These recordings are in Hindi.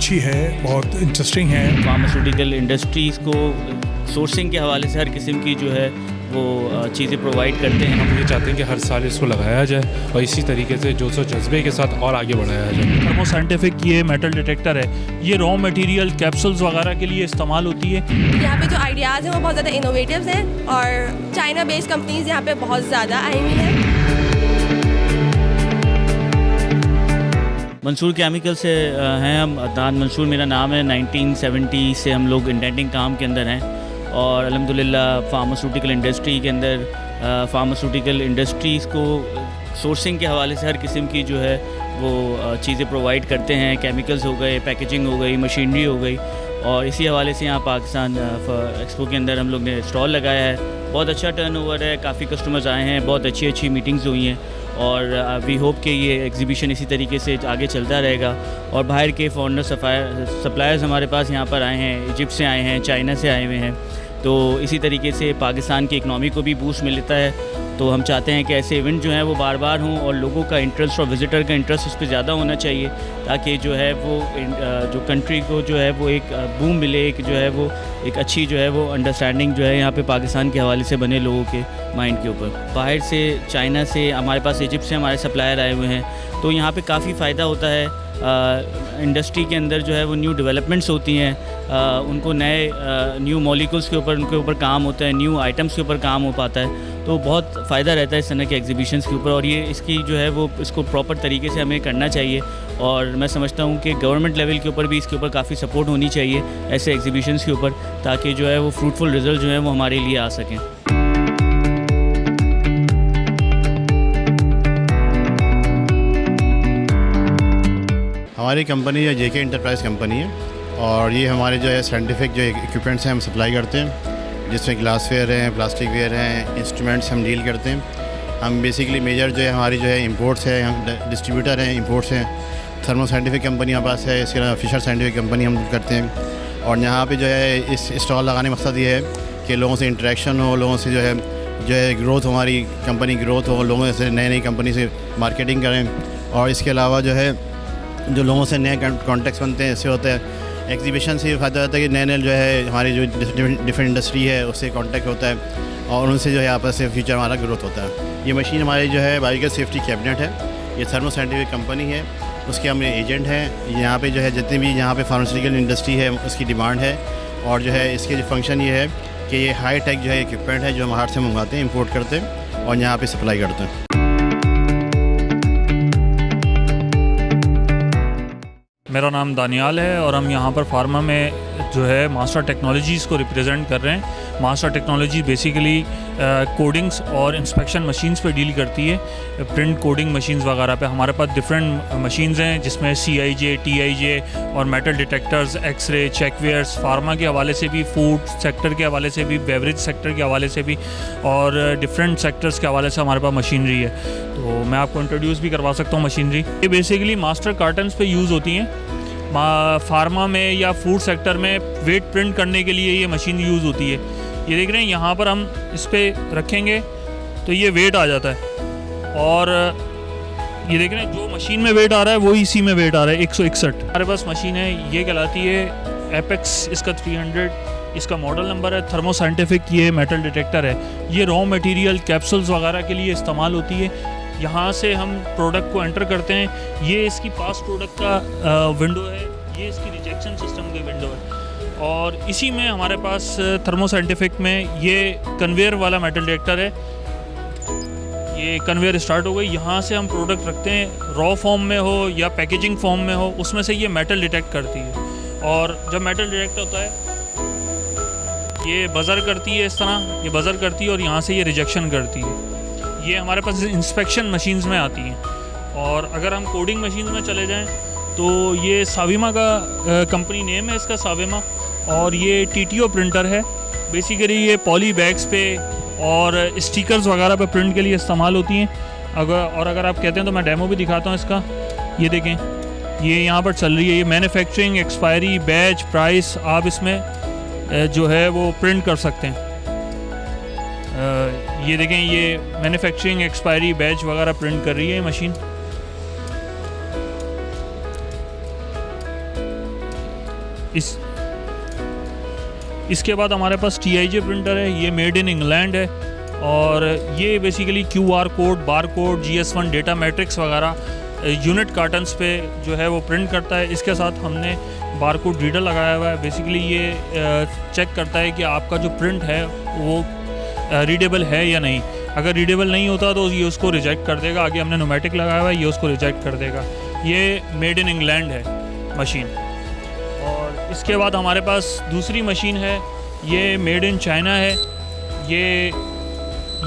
अच्छी है, बहुत इंटरेस्टिंग है। फार्मास्यूटिकल इंडस्ट्रीज़ को सोर्सिंग के हवाले से हर किस्म की जो है वो चीज़ें प्रोवाइड करते हैं। हम ये चाहते हैं कि हर साल इसको लगाया जाए और इसी तरीके से जोश और जज्बे के साथ और आगे बढ़ाया जाए। थर्मो साइंटिफिक ये मेटल डिटेक्टर है, ये रॉ मटेरियल कैप्सूल्स वगैरह के लिए इस्तेमाल होती है। यहाँ पे जो आइडियाज़ हैं वो बहुत ज़्यादा इनोवेटिव हैं और चाइना बेस्ड कंपनीज यहाँ पे बहुत ज़्यादा आई हुई हैं। मंसूर केमिकल से हैं हम। अदनान मंसूर मेरा नाम है। 1970 से हम लोग इंडेंटिंग काम के अंदर हैं और अल्हम्दुलिल्लाह फार्मास्यूटिकल इंडस्ट्री के अंदर फार्मास्यूटिकल इंडस्ट्रीज़ को सोर्सिंग के हवाले से हर किस्म की जो है वो चीज़ें प्रोवाइड करते हैं। केमिकल्स हो गए, पैकेजिंग हो गई, मशीनरी हो गई, और इसी हवाले से यहाँ पाकिस्तान एक्सपो के अंदर हम लोग ने स्टॉल लगाया है। बहुत अच्छा टर्नओवर है, काफ़ी कस्टमर्स आए हैं, बहुत अच्छी मीटिंग्स हुई हैं और वी होप कि ये एग्जीबिशन इसी तरीके से आगे चलता रहेगा। और बाहर के फॉरेनर सप्लायर्स हमारे पास यहाँ पर आए हैं, इजिप्ट से आए हैं, चाइना से आए हुए हैं, तो इसी तरीके से पाकिस्तान की इकनॉमी को भी बूस्ट मिलता है। तो हम चाहते हैं कि ऐसे इवेंट जो हैं वो बार बार हों और लोगों का इंटरेस्ट और विज़िटर का इंटरेस्ट उस पर ज़्यादा होना चाहिए, ताकि जो है वो जो कंट्री को जो है वो एक बूम मिले, एक जो है वो एक अच्छी जो है वो अंडरस्टैंडिंग जो है यहाँ पे पाकिस्तान के हवाले से बने लोगों के माइंड के ऊपर। बाहर से चाइना से, हमारे पास इजिप्ट से हमारे सप्लायर आए हुए हैं, तो यहाँ पे काफ़ी फ़ायदा होता है। इंडस्ट्री के अंदर जो है वो न्यू डेवलपमेंट्स होती हैं, उनको नए न्यू मॉलिक्यूल्स के ऊपर काम होता है, न्यू आइटम्स के ऊपर काम हो पाता है, तो बहुत फ़ायदा रहता है इस तरह के एग्जीबिशंस के ऊपर। और ये इसकी जो है वो इसको प्रॉपर तरीके से हमें करना चाहिए और मैं समझता हूँ कि गवर्नमेंट लेवल के ऊपर भी इसके ऊपर काफ़ी सपोर्ट होनी चाहिए ऐसे एग्जीबिशंस के ऊपर, ताकि जो है वो फ्रूटफुल रिज़ल्ट जो है वो हमारे लिए आ सकें। हमारी कंपनी जो जेके इंटरप्राइज कंपनी है और ये हमारे जो है साइंटिफिक जो इक्विपमेंट्स हैं हम सप्लाई करते हैं, जिसमें ग्लासवेयर हैं, प्लास्टिक वेयर हैं, इंस्ट्रूमेंट्स हम डील करते हैं। हम बेसिकली मेजर जो है हमारी जो है इंपोर्ट्स है, हम डिस्ट्रीब्यूटर हैं, इंपोर्ट्स हैं। थर्मो साइंटिफिक कंपनी हमारे पास है, इसके अलावा फिशर साइंटिफिक कंपनी हम करते हैं। और यहाँ पे जो है इस स्टॉल लगाने का मकसद ये है कि लोगों से इंटरेक्शन हो, लोगों से जो है ग्रोथ, हमारी कंपनी ग्रोथ हो, लोगों से नई कंपनी से मार्केटिंग करें। और इसके अलावा जो है जो लोगों से नए कॉन्टेक्ट्स बनते हैं, इससे होता है एग्जीबिशन से फ़ायदा होता है कि नए जो है हमारी जो डिफरेंट इंडस्ट्री है उससे कांटेक्ट होता है और उनसे जो है आपस से फ्यूचर हमारा ग्रोथ होता है। ये मशीन हमारी जो है बायोकेमिकल सेफ्टी कैबिनेट है, ये थर्मो साइंटिफिक कंपनी है, उसके हम एजेंट हैं। यहाँ पे जो है जितनी भी यहाँ पे फार्मास्यूटिकल इंडस्ट्री है उसकी डिमांड है और जो है इसके जो फंक्शन ये है कि ये हाई टेक जो है इक्विपमेंट है जो हम बाहर से मंगवाते हैं, इंपोर्ट करते हैं और यहाँ पर सप्लाई करते हैं। मेरा नाम दानियाल है और हम यहाँ पर फार्मा में जो है मास्टर टेक्नोलॉजीज़ को रिप्रेजेंट कर रहे हैं। मास्टर टेक्नोलॉजी बेसिकली कोडिंग्स और इंस्पेक्शन मशीन्स पे डील करती है, प्रिंट कोडिंग मशीन्स वगैरह पे। हमारे पास डिफरेंट मशीन्स हैं जिसमें CIJ, TIJ और मेटल डिटेक्टर्स, एक्सरे, चेकवेयर्स, फार्मा के हवाले से भी, फूड सेक्टर के हवाले से भी, बेवरेज सेक्टर के हवाले से भी और डिफरेंट सेक्टर्स के हवाले से हमारे पास मशीनरी है। तो मैं आपको इंट्रोड्यूस भी करवा सकता हूँ मशीनरी। ये बेसिकली मास्टर कार्टन्स पे यूज़ होती हैं। फार्मा में या फूड सेक्टर में वेट प्रिंट करने के लिए ये मशीन यूज़ होती है। ये देख रहे हैं, यहाँ पर हम इस पर रखेंगे तो ये वेट आ जाता है और ये देख रहे हैं जो मशीन में वेट आ रहा है वो इसी में वेट आ रहा है 161। हमारे पास मशीन है, ये कहलाती है एपेक्स, इसका 300 इसका मॉडल नंबर है। थर्मो साइंटिफिक ये मेटल डिटेक्टर है, ये रॉ मटेरियल कैप्सूल्स वगैरह के लिए इस्तेमाल होती है। यहाँ से हम प्रोडक्ट को एंटर करते हैं, ये इसकी पास प्रोडक्ट का विंडो है, ये इसकी रिजेक्शन सिस्टम की विंडो है और इसी में हमारे पास थर्मो साइंटिफिक में ये कन्वेयर वाला मेटल डिटेक्टर है। ये कन्वेयर स्टार्ट हो गई, यहाँ से हम प्रोडक्ट रखते हैं, रॉ फॉर्म में हो या पैकेजिंग फॉर्म में हो, उसमें से ये मेटल डिटेक्ट करती है और जब मेटल डिटेक्ट होता है ये बज़र करती है, इस तरह ये बज़र करती है और यहाँ से ये रिजेक्शन करती है। ये हमारे पास इंस्पेक्शन मशीन्स में आती हैं। और अगर हम कोडिंग मशीन्स में चले जाएं तो ये साविमा का कंपनी नेम है इसका, साविमा, और ये TTO प्रिंटर है। बेसिकली ये पॉली बैग्स पे और स्टिकर्स वगैरह पे प्रिंट के लिए इस्तेमाल होती हैं। अगर आप कहते हैं तो मैं डेमो भी दिखाता हूँ इसका। ये देखें, ये यहाँ पर चल रही है, ये मैन्युफैक्चरिंग, एक्सपायरी, बैच, प्राइस, आप इसमें जो है वो प्रिंट कर सकते हैं। ये देखें, ये मैन्युफैक्चरिंग, एक्सपायरी, बैच वगैरह प्रिंट कर रही है मशीन। इसके बाद हमारे पास TIJ प्रिंटर है, ये मेड इन इंग्लैंड है और ये basically QR code, bar code, GS1 data matrix वगैरह यूनिट कार्टन्स पे जो है वो प्रिंट करता है। इसके साथ हमने बार कोड रीडर लगाया हुआ है। बेसिकली ये चेक करता है कि आपका जो प्रिंट है वो रीडेबल है या नहीं। अगर रीडेबल नहीं होता तो ये उसको रिजेक्ट कर देगा। आगे हमने न्यूमेटिक लगाया हुआ है, ये उसको रिजेक्ट कर देगा। ये मेड इन इंग्लैंड है मशीन। और इसके बाद हमारे पास दूसरी मशीन है, ये मेड इन चाइना है।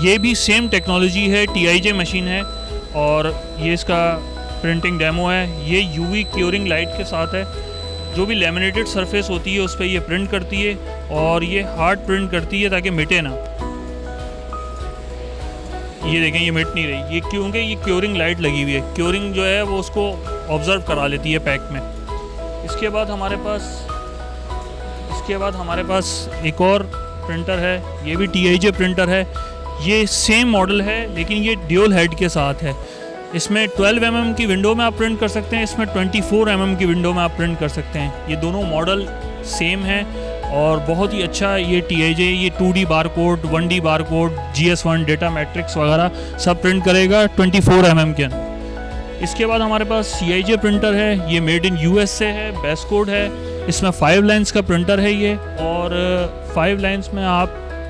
ये भी सेम टेक्नोलॉजी है, TIJ मशीन है और ये इसका प्रिंटिंग डेमो है। ये UV क्योरिंग लाइट के साथ है। जो भी लेमिनेटेड सरफेस होती है उस पर ये प्रिंट करती है और ये हार्ड प्रिंट करती है ताकि मिटे ना। ये देखें, ये मिट नहीं रही, ये क्योंकि ये क्योरिंग लाइट लगी हुई है। क्योरिंग जो है वो उसको ऑब्ज़र्व करा लेती है पैक में। इसके बाद हमारे पास एक और प्रिंटर है, ये भी TIJ प्रिंटर है। ये सेम मॉडल है लेकिन ये ड्यूल हेड के साथ है। इसमें 12 mm की विंडो में आप प्रिंट कर सकते हैं, इसमें 24 mm की विंडो में आप प्रिंट कर सकते हैं। ये दोनों मॉडल सेम है और बहुत ही अच्छा ये TIJ, ये 2D bar code, 1D bar code, GS1 data matrix वगैरह सब प्रिंट करेगा 24 mm के अंदर। इसके बाद हमारे पास CIJ प्रिंटर है, ये मेड इन US से है, बेस कोड है। इसमें 5 लाइन्स का प्रिंटर है ये और 5 लाइन्स में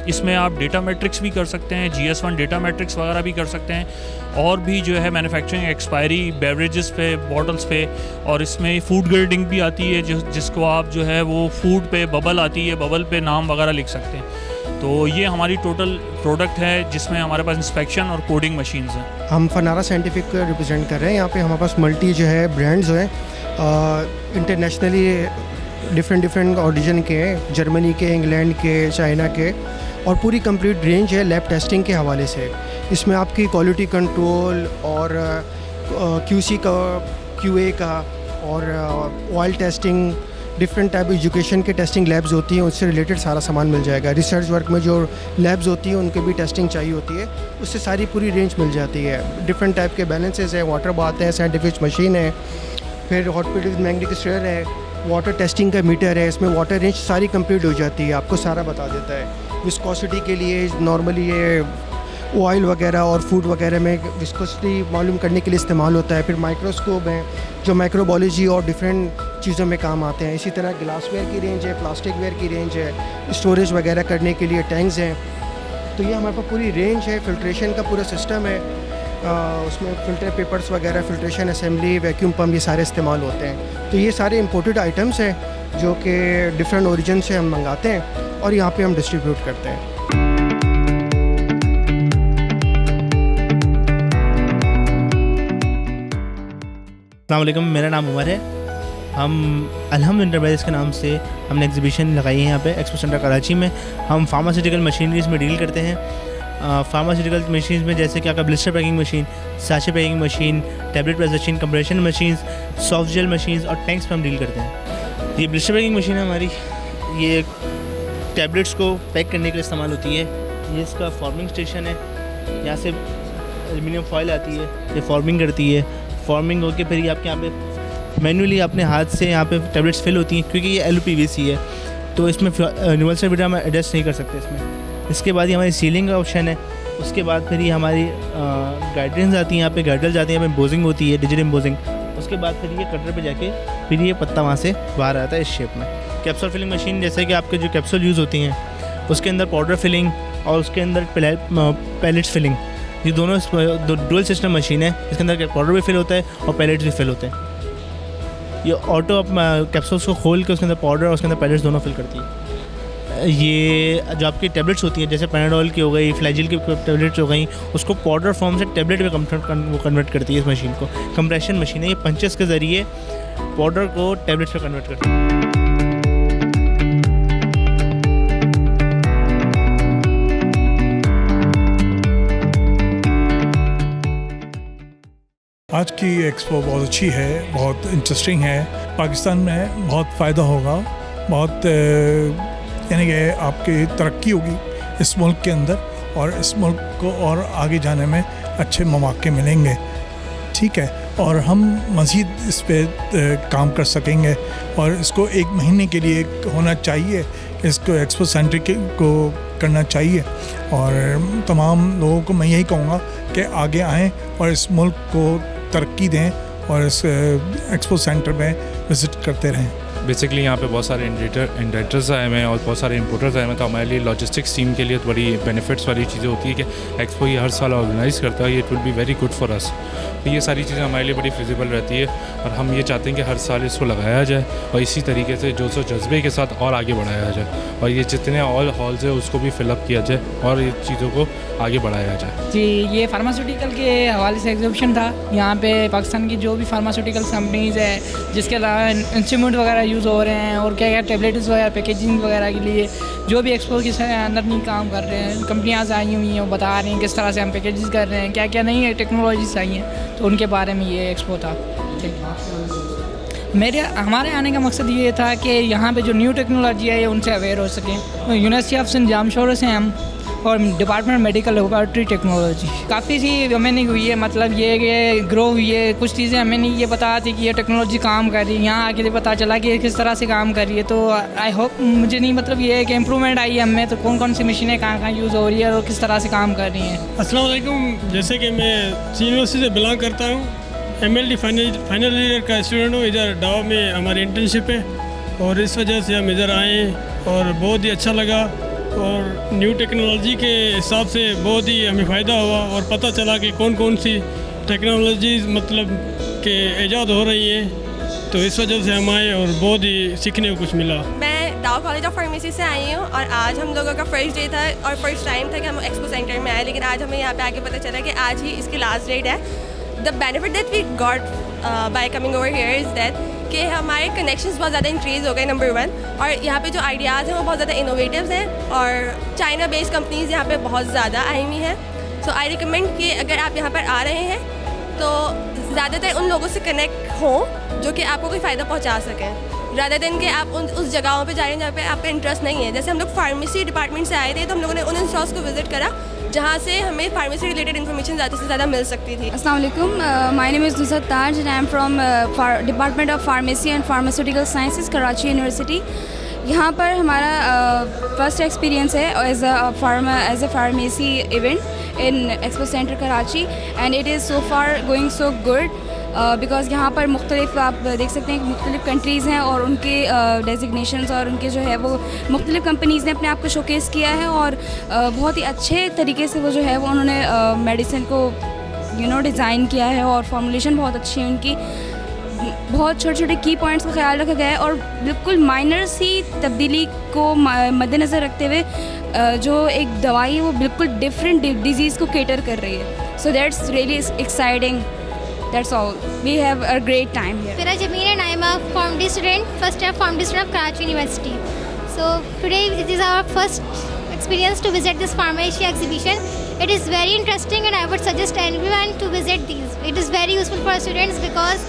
इसमें आप डेटा मैट्रिक्स भी कर सकते हैं, GS1 डेटा मैट्रिक्स वगैरह भी कर सकते हैं और भी जो है मैन्युफैक्चरिंग एक्सपायरी बेवरेजेस पे, बॉटल्स पे। और इसमें फूड ग्रेडिंग भी आती है जिसको आप जो है वो फूड पे बबल आती है, बबल पे नाम वगैरह लिख सकते हैं। तो ये हमारी टोटल प्रोडक्ट है जिसमें हमारे पास इंस्पेक्शन और कोडिंग मशीन्स हैं। हम फनारा साइंटिफिक रिप्रेजेंट कर रहे हैं। यहाँ पे हमारे पास मल्टी जो है ब्रांड्स हैं, इंटरनेशनली डिफरेंट ओरिजिन के हैं, जर्मनी के, इंग्लैंड के, चाइना के, और पूरी कंप्लीट रेंज है लैब टेस्टिंग के हवाले से। इसमें आपकी क्वालिटी कंट्रोल और QC का, QA का और oil testing, different type education के टेस्टिंग लैब्स होती हैं, उससे रिलेटेड सारा सामान मिल जाएगा। रिसर्च वर्क में जो लैब्स होती हैं उनके भी टेस्टिंग चाहिए होती है, उससे सारी पूरी रेंज मिल जाती है। डिफरेंट टाइप के बैलेंसेस हैं, वाटर बाथ है, साइंटिफिक मशीन है, फिर हॉटपीट मैग्नेटिक स्ट्रेयर है, वाटर टेस्टिंग का मीटर है। इसमें वाटर रेंज सारी कंप्लीट हो जाती है, आपको सारा बता देता है। विस्कोसिटी के लिए नॉर्मली ये ऑयल वगैरह और फूड वगैरह में विस्कोसिटी मालूम करने के लिए इस्तेमाल होता है। फिर माइक्रोस्कोप है जो माइक्रोबायोलॉजी और डिफरेंट चीज़ों में काम आते हैं। इसी तरह ग्लासवेयर की रेंज है, प्लास्टिक वेयर की रेंज है, स्टोरेज वगैरह करने के लिए टैंक्स हैं। तो ये हमारे पास पूरी रेंज है। फिल्ट्रेशन का पूरा सिस्टम है, उसमें फिल्टर पेपर्स वगैरह, फिल्ट्रेशन असेंबली, वैक्यूम पम्प, ये सारे इस्तेमाल होते हैं। तो ये सारे इम्पोर्टेड आइटम्स हैं जो कि डिफरेंट ओरिजिन से हम मंगाते हैं और यहाँ पे हम डिस्ट्रीब्यूट करते हैं। अस्सलाम वालेकुम, मेरा नाम उमर है। हम अलहम एंटरप्राइज़ के नाम से हमने एग्जीबिशन लगाई है यहाँ पे एक्सपो सेंटर कराची में। हम फार्मास्यूटिकल मशीनरीज़ में डील करते हैं। फार्मास्यूटिकल मशीन्स में जैसे कि आपका ब्लिस्टर पैकिंग मशीन, साचे packing machine, tablet press machine, compression machines, soft gel machines और टैंक्स पर हम डील करते हैं। ये ब्लिस्टर पैकिंग मशीन है हमारी, ये टैबलेट्स को पैक करने के लिए इस्तेमाल होती है। ये इसका फॉर्मिंग स्टेशन है, यहाँ से एल्युमिनियम फॉयल आती है, ये फॉर्मिंग करती है। फॉर्मिंग होकर फिर ये आपके यहाँ पे मैनुअली अपने हाथ से यहाँ पे टैबलेट्स फिल होती हैं, क्योंकि ये LPVC है तो इसमें यूनिवर्सल वीडियो हम एडजस्ट नहीं कर सकते इसमें। इसके बाद ये हमारी सीलिंग का ऑप्शन है। उसके बाद फिर ये हमारी गाइडलाइंस आती हैं, यहाँ पे गाइडल जाती हैं, यहाँ पे एम्बोजिंग होती है, डिजिटल एम्बोजिंग। उसके बाद फिर ये कटर पे जाके फिर ये पत्ता वहाँ से बाहर आता है इस शेप में। कैप्सूल फिलिंग मशीन, जैसे कि आपके जो कैप्सूल यूज़ होती हैं उसके अंदर पाउडर फिलिंग और उसके अंदर पैलेट्स फिलिंग, ये दोनों डुअल सिस्टम मशीन है। इसके अंदर पाउडर भी फिल होता है और पैलेट्स भी फिल होते हैं। ये ऑटो कैप्सूल्स को खोल के उसके अंदर पाउडर और उसके अंदर पैलेट्स दोनों फिल करती है। ये जो आपकी टैबलेट्स होती हैं, जैसे पैनाडोल की हो गई, फ्लैजिल की टैबलेट्स हो गई, उसको पाउडर फॉर्म से टैबलेट में वो कन्वर्ट करती है इस मशीन को। कंप्रेशन मशीन है, ये पंचेस के ज़रिए पाउडर को टैबलेट्स में कन्वर्ट करती है। आज की एक्सपो बहुत अच्छी है, बहुत इंटरेस्टिंग है। पाकिस्तान में बहुत फ़ायदा होगा, बहुत यानी कि आपकी तरक्की होगी इस मुल्क के अंदर, और इस मुल्क को और आगे जाने में अच्छे मौके मिलेंगे। ठीक है, और हम मज़ीद इस पे काम कर सकेंगे। और इसको एक महीने के लिए होना चाहिए, इसको एक्सपो सेंटर को करना चाहिए। और तमाम लोगों को मैं यही कहूँगा कि आगे आएँ और इस मुल्क को तरक्की दें और इस एक्सपो सेंटर में विज़िट करते रहें। बेसिकली यहाँ पे बहुत सारे इंडेंटर्स आए हुए हैं और बहुत सारे इंपोर्टर्स आए हुए हैं, तो हमारे लिए लॉजिस्टिक्स टीम के लिए तो बड़ी बेनिफिट्स वाली चीज़ें होती है कि एक्सपो ये हर साल ऑर्गेनाइज़ करता है, it will be very good for us. तो ये सारी चीज़ें हमारे लिए बड़ी फिजिबल रहती है और हम ये चाहते हैं कि हर साल इसको लगाया जाए और इसी तरीके से जोश और जज्बे के साथ और आगे बढ़ाया जाए और ये जितने ऑल हॉल्स है उसको भी फिलअप किया जाए और ये चीज़ों को आगे बढ़ाया जाए। जी, ये फार्मास्यूटिकल के हवाले से एग्जीबिशन था। यहाँ पे पाकिस्तान की जो भी फार्मास्यूटिकल कंपनीज़ है, जिसके अलावा इंस्ट्रूमेंट वगैरह यूज़ हो रहे हैं और क्या क्या टैबलेट्स वगैरह पैकेजिंग वगैरह के लिए जो भी एक्सपो के अंदर नहीं काम कर रहे हैं, कंपनियाँ आई हुई हैं, वो बता रही हैं किस तरह से हम पैकेजेस कर रहे हैं, क्या क्या नई टेक्नोलॉजीज आई हैं, तो उनके बारे में ये एक्सपो था। हमारे आने का मकसद ये था कि यहाँ पे जो न्यू टेक्नोलॉजी है उनसे अवेयर हो सकें। यूनिवर्सिटी ऑफ सिंध जामशोर से हम और डिपार्टमेंट मेडिकल लेबॉरेटरी टेक्नोलॉजी काफ़ी सी हमें नहीं हुई है, मतलब ये ग्रो हुई है। कुछ चीज़ें हमें नहीं ये पता थी कि ये टेक्नोलॉजी काम कर रही है, यहाँ आके पता चला कि किस तरह से काम कर रही है। तो आई होप मुझे नहीं मतलब ये है कि इम्प्रूवमेंट आई है हमें, तो कौन कौन सी मशीनें कहाँ कहाँ यूज़ हो रही है और किस तरह से काम कर रही हैं। अस्सलाम वालेकुम। जैसे कि मैं यूनिवर्सिटी से बिलोंग करता हूँ, MLD फाइनल ईयर का स्टूडेंट हूँ। इधर डावा में हमारी इंटर्नशिप है और इस वजह से हम इधर आए और बहुत ही अच्छा लगा और न्यू टेक्नोलॉजी के हिसाब से बहुत ही हमें फ़ायदा हुआ और पता चला कि कौन कौन सी टेक्नोलॉजीज़ मतलब के ईजाद हो रही है, तो इस वजह से हम आए और बहुत ही सीखने को कुछ मिला। मैं डाउ कॉलेज ऑफ फार्मेसी से आई हूँ और आज हम लोगों का फर्स्ट डे था और फर्स्ट टाइम था कि हम एक्सपो सेंटर में आए, लेकिन आज हमें यहाँ पे आके पता चला कि आज ही इसकी लास्ट डेट है। The benefit that we got by coming over here is that कि हमारे कनेक्शंस बहुत ज़्यादा इंक्रीज़ हो गए, नंबर 1। और यहाँ पे जो आइडियाज़ हैं वो बहुत ज़्यादा इनोवेटिव्स हैं और चाइना बेस्ड कंपनीज़ यहाँ पे बहुत ज़्यादा आई हुई हैं। सो आई रिकमेंड कि अगर आप यहाँ पर आ रहे हैं तो ज़्यादातर उन लोगों से कनेक्ट हों जो कि आपको कोई फ़ायदा पहुँचा सकें, रादर देन कि आप उस जगहों पे जा रहे हैं जहाँ पे आपका इंटरेस्ट नहीं है। जैसे हम लोग फार्मेसी डिपार्टमेंट से आए थे तो हम लोगों ने उन इंस्टॉल्स को विज़िट करा जहाँ से हमें फार्मेसी रिलेटेड इन्फॉर्मेशन ज़्यादा से ज़्यादा मिल सकती थी। अस्सलाम वालेकुम, my name is Nusrat Taj and I am from department of pharmacy and pharmaceutical sciences, Karachi university. यहाँ पर हमारा फर्स्ट एक्सपीरियंस है as a pharmacy event in expo center Karachi and it is so far going so good because यहाँ पर मुख्तलिफ आप देख सकते हैं कि मुख्तलिफ कंट्रीज़ हैं और उनके डेजिग्नेशंस और उनके जो है वो मुख्तलिफ कंपनीज़ ने अपने आप को शोकेस किया है और बहुत ही अच्छे तरीके से वो जो है वो उन्होंने मेडिसिन को डिज़ाइन किया है और फॉर्मुलेशन बहुत अच्छी है उनकी। बहुत छोटे छोटे की पॉइंट्स का ख्याल रखा गया है और बिल्कुल माइनर सी तब्दीली को मद्देनज़र रखते हुए जो एक दवाई है वो बिल्कुल डिफरेंट डिजीज़ को केटर कर रही है। So that's really exciting. That's all. We have a great time here. Fira Jameen and I am a PharmD student, first year PharmD student of Karachi University. So today it is our first experience to visit this pharmacy exhibition. It is very interesting and I would suggest everyone to visit these. It is very useful for students because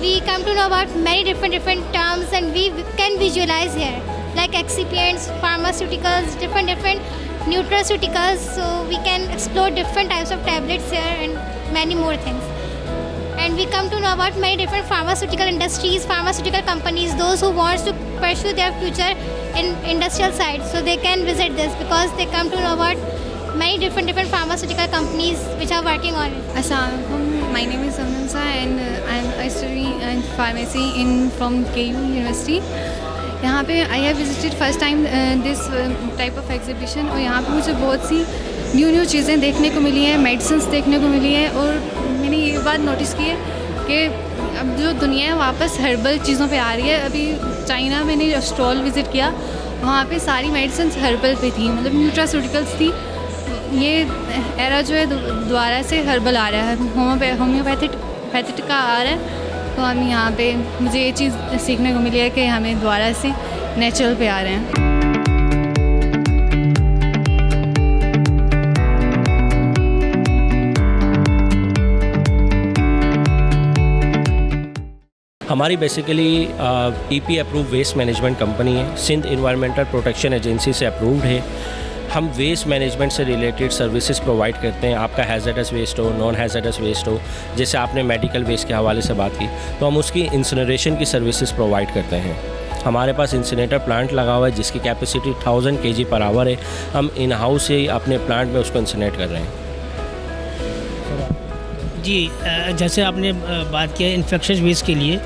we come to know about many different terms and we can visualize here like excipients, pharmaceuticals, different nutraceuticals. So we can explore different types of tablets here and many more things. And we come to know about many different pharmaceutical industries, pharmaceutical companies, those who want to pursue their future in industrial side. So they can visit this because they come to know about many different pharmaceutical companies which are working on it. Assalamualaikum. My name is Samnsa and I study in pharmacy from KU University. यहाँ पे I have visited first time this type of exhibition और यहाँ पे मुझे बहुत सी न्यू चीज़ें देखने को मिली हैं, मेडिसिन्स देखने को मिली है और मैंने ये बात नोटिस की है कि अब जो दुनिया है वापस हर्बल चीज़ों पे आ रही है। अभी चाइना मैंने जो स्टॉल विज़िट किया वहाँ पे सारी मेडिसिन्स हर्बल पे थी, मतलब न्यूट्रास्यूटिकल्स थी। ये एरा जो है दोबारा से हर्बल आ रहा है, होम्योपैथिक का आ रहा है। तो हम यहाँ पे मुझे ये चीज़ सीखने को मिली है कि हमें दोबारा से नेचुरल पे आ रहे हैं। हमारी basically EP approve waste management company है, सिंध इन्वायरमेंटल प्रोटेक्शन एजेंसी से अप्रूव्ड है। हम वेस्ट मैनेजमेंट से रिलेटेड सर्विसेज प्रोवाइड करते हैं। आपका हैज़र्डस वेस्ट हो, नॉन हैज़र्डस वेस्ट हो, जैसे आपने मेडिकल वेस्ट के हवाले से बात की, तो हम उसकी इंसिनरेशन की सर्विसेज प्रोवाइड करते हैं। हमारे पास इंसिनेटर प्लांट लगा हुआ है जिसकी कैपेसिटी 1000 kg पर आवर है। हम इन हाउस से ही अपने प्लांट में उसको इंसिनेट कर रहे हैं। जी, जैसे आपने बात किया इन्फेक्शस वेस्ट के लिए,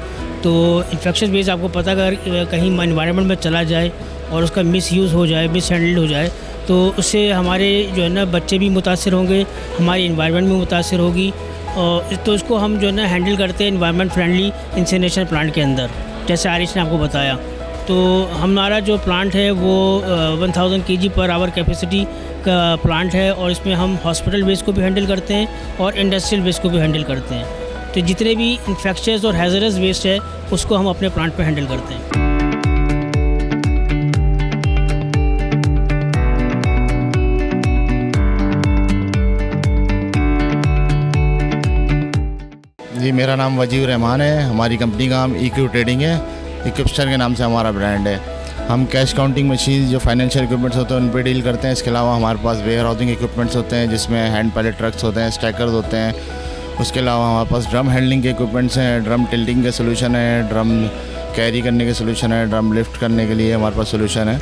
तो इन्फेक्शस वेस्ट आपको पता अगर कहीं इन्वायरमेंट में चला जाए और उसका मिस यूज़ हो जाए, मिस हैंडल हो जाए, तो उससे हमारे जो है ना बच्चे भी मुतासर होंगे, हमारी इन्वायरमेंट भी मुतासर होगी। और तो उसको हम जो है ना हैंडल करते हैं इन्वायरमेंट फ्रेंडली इंसिनेशन प्लांट के अंदर, जैसे आरिश ने आपको बताया। तो हमारा जो प्लांट है वो 1000 kg पर आवर कैपेसिटी का प्लांट है और इसमें हम हॉस्पिटल वेस्ट को भी हैंडल करते हैं और इंडस्ट्रियल वेस्ट को भी हैंडल करते हैं। तो जितने भी इन्फेक्शस और हैज़रस वेस्ट है उसको हम अपने प्लांट पे हैंडल करते हैं। जी, मेरा नाम वजीर रहमान है। हमारी कंपनी का नाम EQ ट्रेडिंग है। इक्विपस्टर के नाम से हमारा ब्रांड है। हम कैश काउंटिंग मशीन जो फाइनेंशियल इक्विपमेंट्स होते हैं उन पर डील करते हैं। इसके अलावा हमारे पास वेयर हाउसिंग इक्विपमेंट्स होते हैं जिसमें हैंड पैलेट ट्रक्स होते हैं, स्टैकर्स होते हैं। उसके अलावा हमारे पास ड्रम हैंडलिंग के इक्विपमेंट्स हैं, ड्रम टिल्टिंग के सोल्यूशन है, ड्रम कैरी करने के सोल्यूशन है, ड्रम लिफ्ट करने के लिए हमारे पास सोल्यूशन है।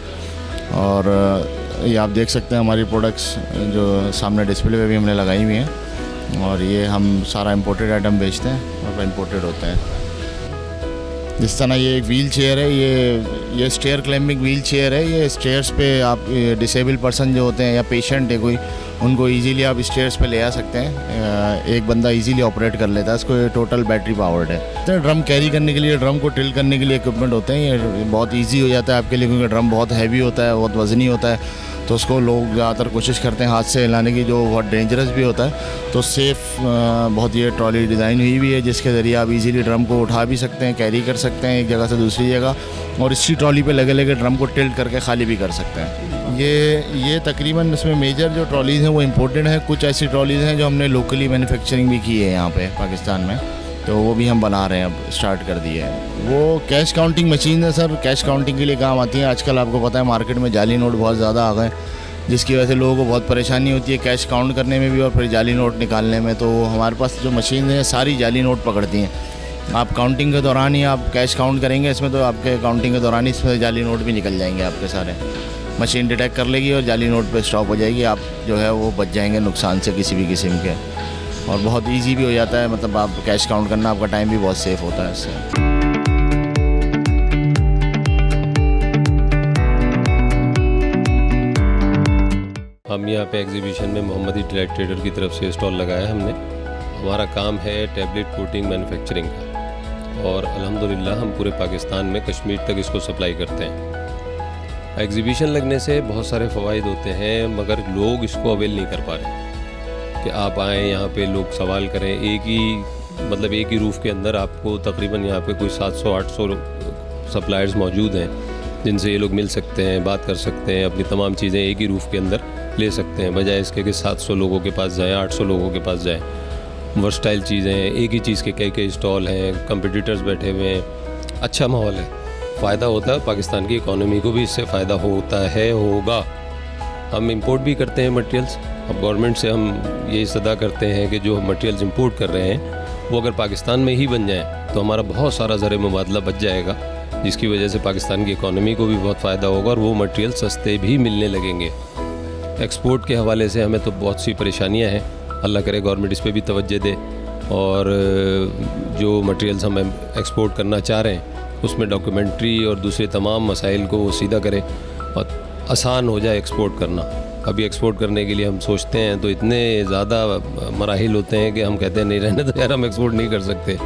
और ये आप देख सकते हैं हमारी प्रोडक्ट्स जो सामने डिस्प्ले पे भी हमने लगाई हुई हैं। और ये हम सारा इंपोर्टेड आइटम बेचते हैं और इंपोर्टेड होते हैं। जिस तरह ये एक व्हील चेयर है, ये स्टेयर क्लाइंबिंग व्हील चेयर है। ये स्टेयर्स पे आप डिसेबल पर्सन जो होते हैं या पेशेंट है कोई, उनको इजीली आप स्टेयर्स पे ले आ सकते हैं। एक बंदा इजीली ऑपरेट कर लेता है इसको। ये टोटल बैटरी पावर्ड है। तो ड्रम कैरी करने के लिए, ड्रम को टिल करने के लिए इक्विपमेंट होते हैं। ये बहुत ईजी हो जाता है आपके लिए क्योंकि ड्रम बहुत हैवी होता है, बहुत वज़नी होता है। तो उसको लोग ज़्यादातर कोशिश करते हैं हाथ से हिलाने की, जो बहुत डेंजरस भी होता है। तो सेफ़ बहुत ये ट्रॉली डिज़ाइन हुई भी है जिसके ज़रिए आप इजीली ड्रम को उठा भी सकते हैं, कैरी कर सकते हैं एक जगह से दूसरी जगह, और इसी ट्रॉली पे लगे लगे ड्रम को टिल्ट करके खाली भी कर सकते हैं। ये तकरीबन इसमें मेजर जो ट्रॉलीज़ हैं वो इम्पोर्टेड हैं। कुछ ऐसी ट्रॉलीज़ हैं जो हमने लोकली मैन्युफैक्चरिंग भी की है यहाँ पे पाकिस्तान में, तो वो भी हम बना रहे हैं, अब स्टार्ट कर दिए हैं। वो कैश काउंटिंग मशीन है सर, कैश काउंटिंग के लिए काम आती है। आजकल आपको पता है मार्केट में जाली नोट बहुत ज़्यादा आ गए, जिसकी वजह से लोगों को बहुत परेशानी होती है कैश काउंट करने में भी और फिर जाली नोट निकालने में। तो हमारे पास जो मशीन है सारी जाली नोट पकड़ती हैं। आप काउंटिंग के दौरान ही आप कैश काउंट करेंगे इसमें, तो आपके काउंटिंग के दौरान ही इसमें जाली नोट भी निकल जाएंगे आपके सारे। मशीन डिटेक्ट कर लेगी और जाली नोट पे स्टॉप हो जाएगी। आप जो है वो बच जाएंगे नुकसान से किसी भी किस्म के, और बहुत ईजी भी हो जाता है। मतलब आप कैश काउंट करना, आपका टाइम भी बहुत सेफ होता है इससे। हम यहाँ पे एग्जीबिशन में मोहम्मदी डिलाइट ट्रेडर की तरफ से स्टॉल लगाया हमने। हमारा काम है टैबलेट कोटिंग मैन्युफैक्चरिंग का, और अल्हम्दुलिल्लाह हम पूरे पाकिस्तान में कश्मीर तक इसको सप्लाई करते हैं। एग्जीबिशन लगने से बहुत सारे फ़वाइद होते हैं, मगर लोग इसको अवेल नहीं कर पा रहे कि आप आएँ यहाँ पे, लोग सवाल करें। एक ही रूफ़ के अंदर आपको तकरीबन यहाँ पे कोई 700-800 सप्लायर्स मौजूद हैं जिनसे ये लोग मिल सकते हैं, बात कर सकते हैं, अपनी तमाम चीज़ें एक ही रूफ़ के अंदर ले सकते हैं, बजाय इसके कि 700 लोगों के पास जाएँ, 800 लोगों के पास जाएँ। वर्सटाइल चीज़ें हैं, एक ही चीज़ के कई स्टॉल हैं, कंपटीटर्स बैठे हुए हैं, अच्छा माहौल है, फ़ायदा होता है। पाकिस्तान की इकॉनमी को भी इससे फ़ायदा होता है, होगा। हम इंपोर्ट भी करते हैं मटेरियल्स। अब गवर्नमेंट से हम ये सदा करते हैं कि जो मटेरियल्स इंपोर्ट कर रहे हैं वो अगर पाकिस्तान में ही बन जाएँ तो हमारा बहुत सारा ज़र मुबादला बच जाएगा, जिसकी वजह से पाकिस्तान की इकॉनमी को भी बहुत फ़ायदा होगा और वो मटेरियल सस्ते भी मिलने लगेंगे। एक्सपोर्ट के हवाले से हमें तो बहुत सी परेशानियां हैं। अल्लाह करे गवर्नमेंट इस पे भी तवज्जो दे और जो मटेरियल्स हम एक्सपोर्ट करना चाह रहे हैं उसमें डॉक्यूमेंट्री और दूसरे तमाम मसाइल को वो सीधा करे और आसान हो जाए एक्सपोर्ट करना। अभी एक्सपोर्ट करने के लिए हम सोचते हैं तो इतने ज़्यादा मराहिल होते हैं कि हम कहते हैं नहीं रहने तो यार हम एक्सपोर्ट नहीं कर सकते।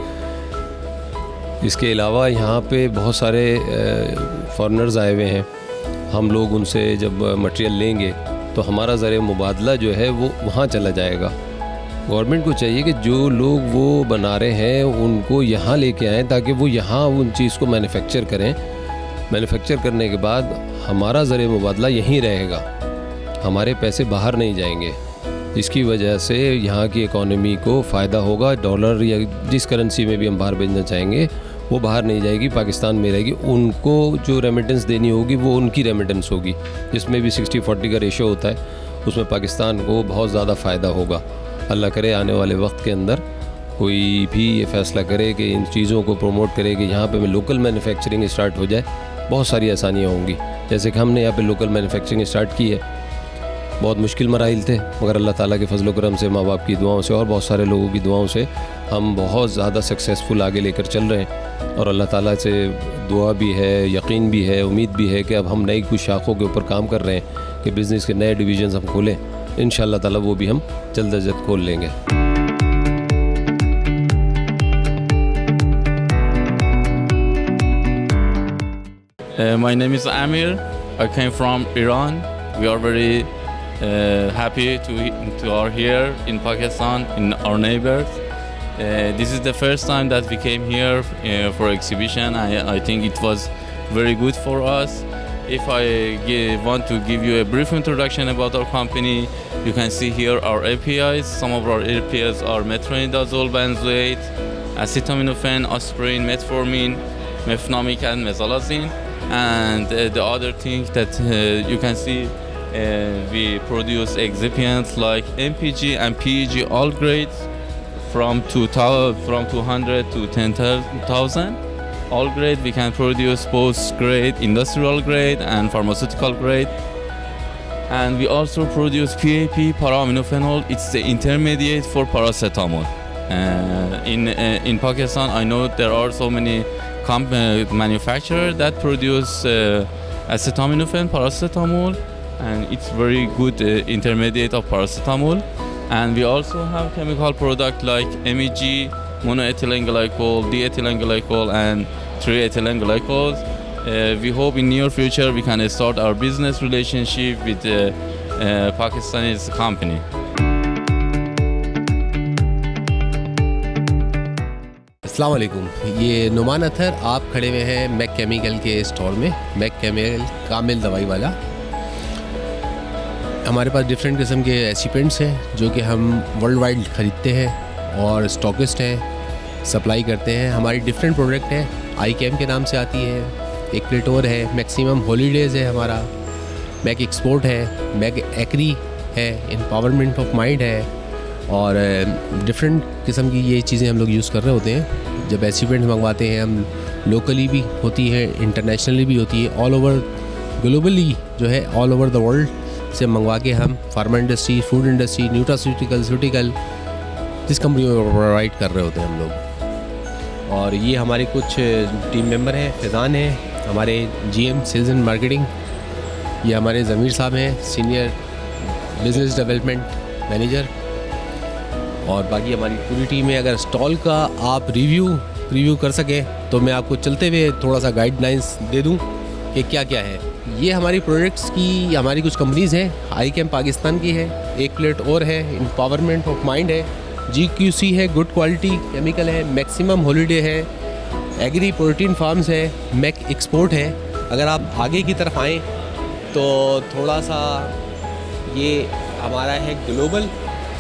इसके अलावा यहाँ पे बहुत सारे फॉरेनर्स आए हुए हैं। हम लोग उनसे जब मटेरियल लेंगे तो हमारा ज़र मुबादला जो है वो वहाँ चला जाएगा। गवर्नमेंट को चाहिए कि जो लोग वो बना रहे हैं उनको यहाँ लेके आएँ ताकि वो यहाँ उन चीज़ को मैन्युफैक्चर करें। मैन्युफैक्चर करने के बाद हमारा ज़र मुबादला यहीं रहेगा, हमारे पैसे बाहर नहीं जाएंगे, जिसकी वजह से यहाँ की इकॉनमी को फ़ायदा होगा। डॉलर या जिस करेंसी में भी हम बाहर भेजना चाहेंगे वो बाहर नहीं जाएगी, पाकिस्तान में रहेगी। उनको जो रेमिटेंस देनी होगी वो उनकी रेमिटेंस होगी, जिसमें भी 60-40 का रेशो होता है, उसमें पाकिस्तान को बहुत ज़्यादा फ़ायदा होगा। अल्लाह करे आने वाले वक्त के अंदर कोई भी ये फ़ैसला करे कि इन चीज़ों को प्रमोट करे कि यहाँ पे में लोकल मैन्युफैक्चरिंग स्टार्ट हो जाए, बहुत सारी आसानियाँ होंगी। जैसे कि हमने यहाँ पे लोकल मैन्युफैक्चरिंग स्टार्ट की है, बहुत मुश्किल मराइल थे, मगर अल्लाह ताला के फजल करम से, माँ बाप की दुआओं से और बहुत सारे लोगों की दुआओं से हम बहुत ज़्यादा सक्सेसफुल आगे लेकर चल रहे हैं। और अल्लाह ताला से दुआ भी है, यकीन भी है, उम्मीद भी है कि अब हम नई कुछ शाखों के ऊपर काम कर रहे हैं कि बिज़नेस के नए डिवीज़न्स हम खोलें। इंशाअल्लाह ताला वो भी हम जल्द अज जल्द खोल लेंगे। My name is Amir. I came from Iran. We are very happy to are here in Pakistan, in our neighbors. This is the first time that we came here for exhibition. I think it was very good for us. If I want to give you a brief introduction about our company, you can see here our APIs. Some of our APIs are metronidazole, benzoate, acetaminophen, aspirin, metformin, mefenamic, and mesalazine. And the other thing that you can see, we produce excipients like MPG and PEG, all grades from 200 to 10,000. All grade we can produce both grade, industrial grade and pharmaceutical grade. And we also produce PAP, paraminophenol. It's the intermediate for paracetamol. In Pakistan, I know there are so many manufacturers that produce acetaminophen, paracetamol, and it's very good intermediate of paracetamol. And we also have chemical product like MEG, monoethylene glycol, diethylene glycol, and triethylene glycols. We hope in near future we can start our business relationship with Pakistani company. अस्सलाम वालेकुम, ये नुमान अथर, आप खड़े हुए हैं मैक केमिकल के स्टोर में। मैक केमिकल कामिल दवाई वाला। हमारे पास डिफरेंट किस्म के एक्सिपेंट्स हैं जो कि हम वर्ल्ड वाइड ख़रीदते हैं और स्टॉकिस्ट हैं, सप्लाई करते हैं। हमारी डिफरेंट प्रोडक्ट हैं, आई कैम के नाम से आती है, एक प्लेट और है, मैक्सिमम हॉलीडेज़ है हमारा, मैक एक्सपोर्ट है, मैक एक्री है, एम्पावरमेंट ऑफ माइंड है, और डिफरेंट किस्म की ये चीज़ें हम लोग यूज़ कर रहे होते हैं। जब एक्सिपेंट्स मंगवाते हैं हम, लोकली भी होती है, इंटरनेशनली भी होती है, ऑल ओवर ग्लोबली जो है, ऑल ओवर द वर्ल्ड से मंगवा के हम pharma industry, food industry, nutraceutical जिस कंपनी में प्रोवाइड कर रहे होते हैं हम लोग। और ये हमारे कुछ टीम मेंबर हैं, फैज़ान है हमारे GM सेल्स एंड मार्केटिंग, ये हमारे ज़मीर साहब हैं सीनियर बिजनेस डेवलपमेंट मैनेजर, और बाकी हमारी पूरी टीम है। अगर स्टॉल का आप रिव्यू कर सकें तो मैं आपको चलते हुए थोड़ा सा गाइडलाइंस दे दूं कि क्या क्या है। ये हमारी प्रोडक्ट्स की हमारी कुछ कंपनीज़ हैं, आई कैम पाकिस्तान की है, एक प्लेट और है, एम्पावरमेंट ऑफ माइंड है, GQC है, गुड क्वालिटी केमिकल है, मैक्सिमम हॉलीडे है, एग्री प्रोटीन फार्म्स है, मैक एक्सपोर्ट है। अगर आप आगे की तरफ आएँ तो थोड़ा सा ये हमारा है ग्लोबल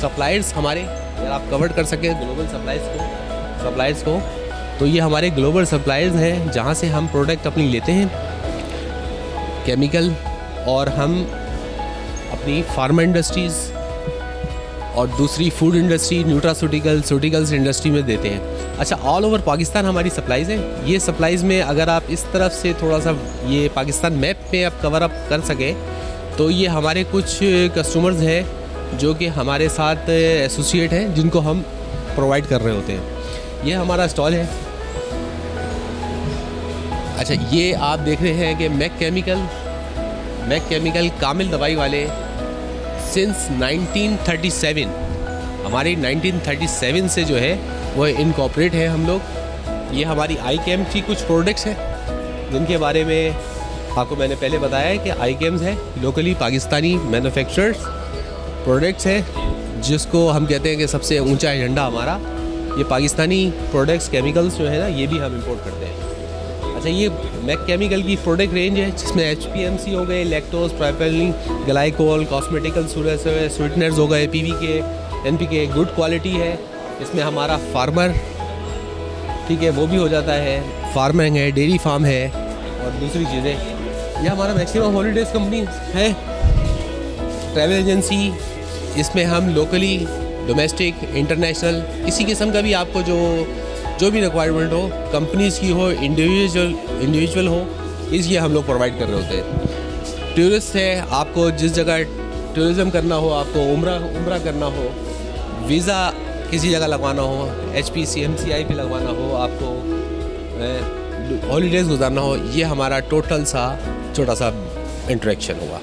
सप्लायर्स हमारे, अगर आप कवर कर सकें ग्लोबल सप्लायर्स को, तो ये हमारे ग्लोबल सप्लायर्स हैं जहाँ से हम प्रोडक्ट अपनी लेते हैं केमिकल, और हम अपनी फार्मा इंडस्ट्रीज़ और दूसरी फूड इंडस्ट्री, न्यूट्रास्यूटिकल्स इंडस्ट्री में देते हैं। अच्छा, ऑल ओवर पाकिस्तान हमारी सप्लाईज़ हैं। ये सप्लाईज़ में अगर आप इस तरफ से थोड़ा सा ये पाकिस्तान मैप पे आप कवर अप कर सकें तो ये हमारे कुछ कस्टमर्स हैं जो कि हमारे साथ एसोसिएट हैं जिनको हम प्रोवाइड कर रहे होते हैं। ये हमारा स्टॉल है। अच्छा, ये आप देख रहे हैं कि मैक केमिकल कामिल दवाई वाले सिंस 1937, हमारी 1937 से जो है वो इनकॉर्पोरेट है हम लोग। ये हमारी आई कैम की कुछ प्रोडक्ट्स हैं जिनके बारे में आपको मैंने पहले बताया है कि आई कैम्स है लोकली पाकिस्तानी मैन्युफैक्चरर्स प्रोडक्ट्स है, जिसको हम कहते हैं कि सबसे ऊंचा एजेंडा हमारा ये पाकिस्तानी प्रोडक्ट्स केमिकल्स जो है ना, ये भी हम इंपोर्ट करते हैं। अच्छा, ये मैक केमिकल की प्रोडक्ट रेंज है जिसमें HPMC हो गए, lactose, propylene glycol, cosmetical sweeteners हो गए, PVK, NPK, गुड क्वालिटी है। इसमें हमारा फार्मर, ठीक है, वो भी हो जाता है, फार्मिंग है, डेयरी फार्म है और दूसरी चीज़ें। यह हमारा मैक्सिमम हॉलीडेज़ कंपनी है, ट्रैवल एजेंसी। इसमें हम लोकली, डोमेस्टिक, इंटरनेशनल किसी किस्म का भी आपको जो भी रिक्वायरमेंट हो, कंपनीज़ की हो, इंडिविजुअल हो, इसलिए हम लोग प्रोवाइड कर रहे होते हैं। टूरिस्ट है, आपको जिस जगह टूरिज़म करना हो, आपको उम्रा करना हो, वीज़ा किसी जगह लगवाना हो, HPC MCI पे लगवाना हो, आपको हॉलीडेज़ गुजारना हो, ये हमारा टोटल सा छोटा सा इंटरेक्शन हुआ।